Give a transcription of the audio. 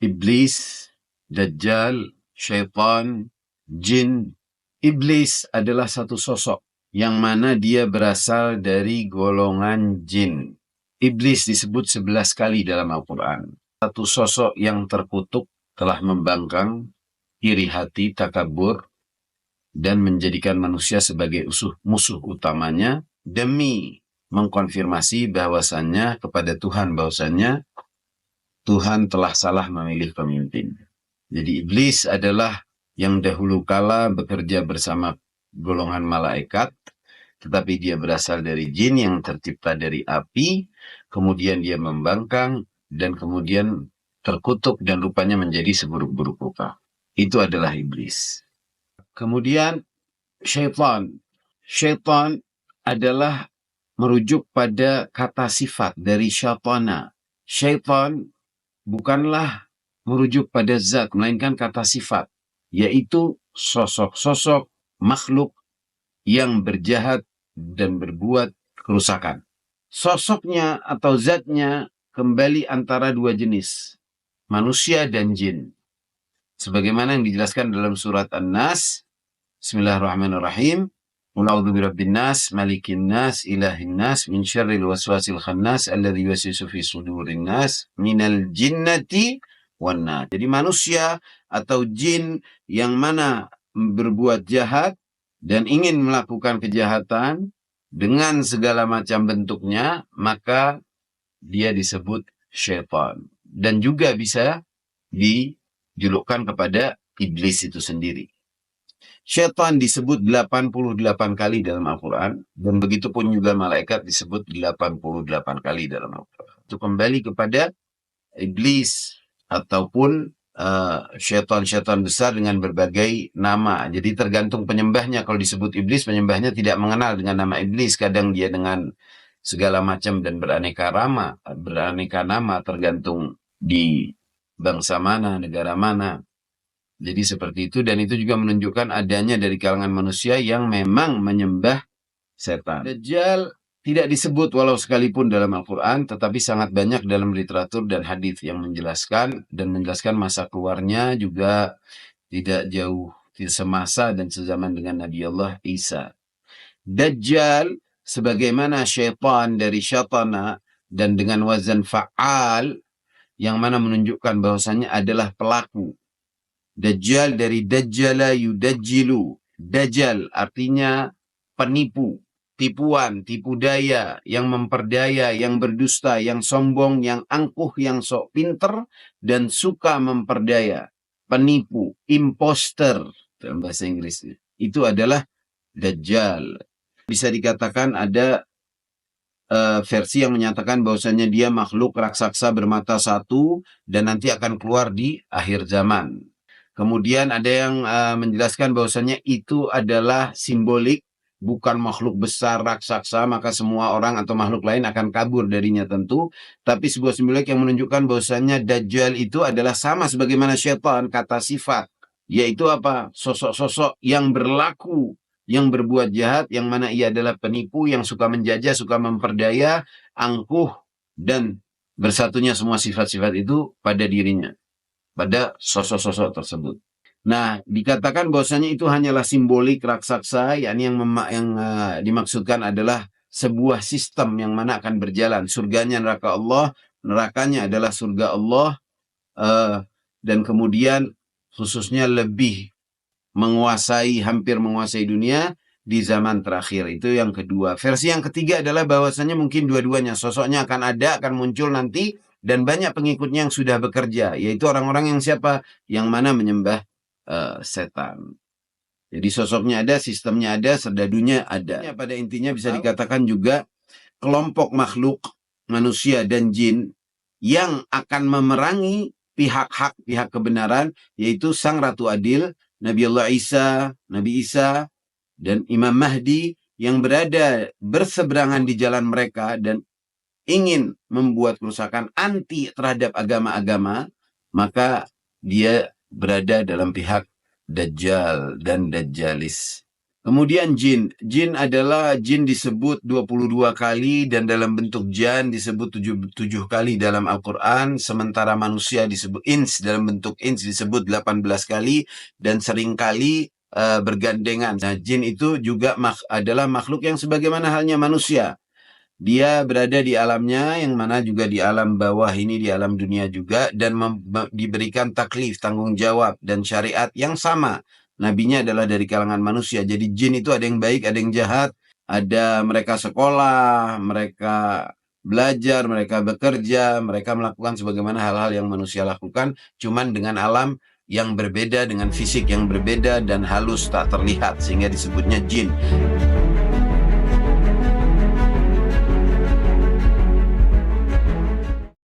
Iblis, Dajjal, Syaitan, Jin. Iblis adalah satu sosok yang mana dia berasal dari golongan jin. Iblis disebut 11 kali dalam Al-Quran. Satu sosok yang terkutuk, telah membangkang, iri hati, takabur, dan menjadikan manusia sebagai musuh utamanya demi mengkonfirmasi bahwasannya kepada Tuhan, bahwasannya Tuhan telah salah memilih pemimpin. Jadi iblis adalah yang dahulu kala bekerja bersama golongan malaikat, tetapi dia berasal dari jin yang tercipta dari api, kemudian dia membangkang, dan kemudian terkutuk dan rupanya menjadi seburuk-buruk rupa. Itu adalah iblis. Kemudian syaitan. Syaitan adalah merujuk pada kata sifat dari syaitana. Syaitan bukanlah merujuk pada zat, melainkan kata sifat, yaitu sosok-sosok makhluk yang berjahat dan berbuat kerusakan. Sosoknya atau zatnya kembali antara dua jenis, manusia dan jin. Sebagaimana yang dijelaskan dalam surat An-Nas, Bismillahirrahmanirrahim. Qul a'udzu birabbin nas, malikin nas, ilahin nas, min syarril waswasil khannas, alladzi yuwaswisu fi sudurin nas, minal jinnati wan nas. Jadi manusia atau jin yang mana berbuat jahat dan ingin melakukan kejahatan dengan segala macam bentuknya, maka dia disebut syaitan. Dan juga bisa dijulukkan kepada iblis itu sendiri. Syaitan disebut 88 kali dalam Al-Quran, dan begitu pun juga malaikat disebut 88 kali dalam Al-Quran. Itu kembali kepada iblis ataupun syaitan-syaitan besar dengan berbagai nama. Jadi tergantung penyembahnya. Kalau disebut iblis, penyembahnya tidak mengenal dengan nama iblis. Kadang dia dengan segala macam dan beraneka nama, tergantung di bangsa mana, negara mana. Jadi seperti itu, dan itu juga menunjukkan adanya dari kalangan manusia yang memang menyembah setan. Dajjal tidak disebut walau sekalipun dalam Al-Quran, tetapi sangat banyak dalam literatur dan hadis yang menjelaskan, dan menjelaskan masa keluarnya juga tidak jauh, tidak semasa dan sezaman dengan Nabi Allah Isa. Dajjal sebagaimana syaitan dari syaitana dan dengan wazan fa'al, yang mana menunjukkan bahwasannya adalah pelaku. Dajjal dari dajjala yudajjilu. Dajjal artinya penipu, tipuan, tipu daya, yang memperdaya, yang berdusta, yang sombong, yang angkuh, yang sok pinter, dan suka memperdaya. Penipu, imposter, dalam bahasa Inggris. Itu adalah Dajjal. Bisa dikatakan ada versi yang menyatakan bahwasanya dia makhluk raksasa bermata satu dan nanti akan keluar di akhir zaman. Kemudian ada yang menjelaskan bahwasannya itu adalah simbolik, bukan makhluk besar raksasa, maka semua orang atau makhluk lain akan kabur darinya tentu. Tapi sebuah simbolik yang menunjukkan bahwasannya Dajjal itu adalah sama sebagaimana syaitan, kata sifat. Yaitu apa? Sosok-sosok yang berlaku, yang berbuat jahat, yang mana ia adalah penipu, yang suka menjajah, suka memperdaya, angkuh, dan bersatunya semua sifat-sifat itu pada dirinya, pada sosok-sosok tersebut. Nah, dikatakan bahwasanya itu hanyalah simbolik raksasa, yakni yang dimaksudkan adalah sebuah sistem yang mana akan berjalan. Surganya neraka Allah, nerakanya adalah surga Allah, dan kemudian khususnya lebih hampir menguasai dunia di zaman terakhir. Itu yang kedua. Versi yang ketiga adalah bahwasanya mungkin dua-duanya, sosoknya akan muncul nanti, dan banyak pengikutnya yang sudah bekerja, yaitu orang-orang yang siapa? Yang mana menyembah setan. Jadi sosoknya ada, sistemnya ada, serdadunya ada. Pada intinya bisa dikatakan juga kelompok makhluk manusia dan jin yang akan memerangi pihak hak, pihak kebenaran, yaitu Sang Ratu Adil, Nabi Allah Isa, Nabi Isa, dan Imam Mahdi yang berada berseberangan di jalan mereka dan ingin membuat kerusakan anti terhadap agama-agama, maka dia berada dalam pihak Dajjal dan Dajjalis. Kemudian jin. Jin adalah jin disebut 22 kali dan dalam bentuk jan disebut 7 kali dalam Al-Quran. Sementara manusia disebut ins, dalam bentuk ins disebut 18 kali dan seringkali bergandengan. Nah, jin itu juga adalah makhluk yang sebagaimana halnya manusia. Dia berada di alamnya, yang mana juga di alam bawah ini, di alam dunia juga, dan diberikan taklif, tanggung jawab, dan syariat yang sama. Nabinya adalah dari kalangan manusia. Jadi jin itu ada yang baik, ada yang jahat. Ada mereka sekolah, mereka belajar, mereka bekerja, mereka melakukan sebagaimana hal-hal yang manusia lakukan, cuman dengan alam yang berbeda, dengan fisik yang berbeda, dan halus tak terlihat, sehingga disebutnya jin.